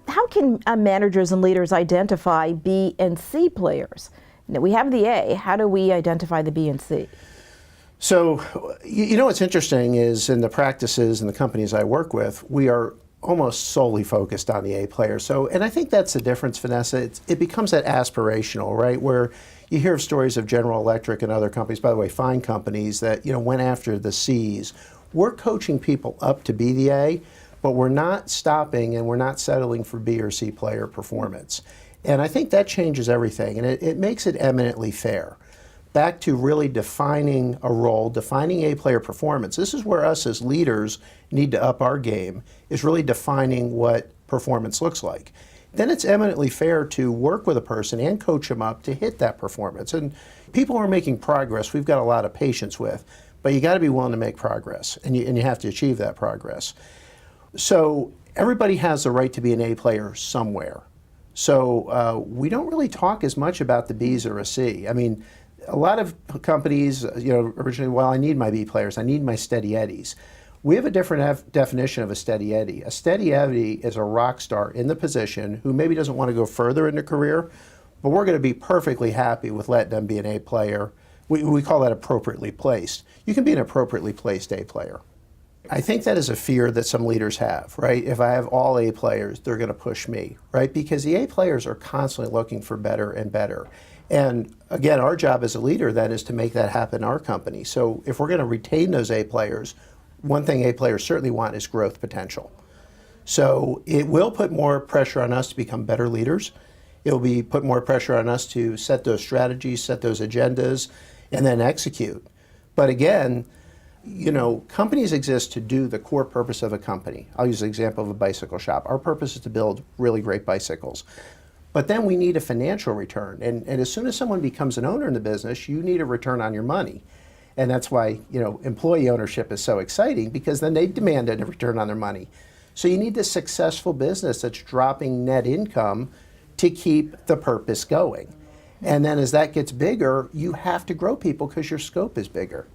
How can managers and leaders identify B and C players? Now, we have the A. How do we identify the B and C? So, you know what's interesting is in the practices and the companies I work with, we are almost solely focused on the A player. So, and I think that's the difference, Vanessa. It becomes that aspirational, right? Where you hear of stories of General Electric and other companies, by the way, fine companies that, went after the C's. We're coaching people up to be the A, but we're not stopping and we're not settling for B or C player performance. And I think that changes everything, and it makes it eminently fair. Back to really defining a role, defining A player performance. This is where us as leaders need to up our game, is really defining what performance looks like. Then it's eminently fair to work with a person and coach them up to hit that performance. And people who are making progress, we've got a lot of patience with, but you got to be willing to make progress, and you have to achieve that progress. So everybody has the right to be an A player somewhere. So we don't really talk as much about the B's or a C. I mean, a lot of companies, originally, well, I need my B players, I need my steady eddies. We have a different definition of a steady eddy. A steady eddy is a rock star in the position who maybe doesn't want to go further in their career, but we're going to be perfectly happy with letting them be an A player. We call that appropriately placed. You can be an appropriately placed A player. I think that is a fear that some leaders have, right? If I have all A players, they're going to push me, right? Because the A players are constantly looking for better and better. And again, our job as a leader then is to make that happen in our company. So if we're going to retain those A players, one thing A players certainly want is growth potential. So it will put more pressure on us to become better leaders. It will put more pressure on us to set those strategies, set those agendas, and then execute. But again, companies exist to do the core purpose of a company. I'll use the example of a bicycle shop. Our purpose is to build really great bicycles. But then we need a financial return. And as soon as someone becomes an owner in the business, you need a return on your money. And that's why, employee ownership is so exciting, because then they demand a return on their money. So you need a successful business that's dropping net income to keep the purpose going. And then as that gets bigger, you have to grow people because your scope is bigger.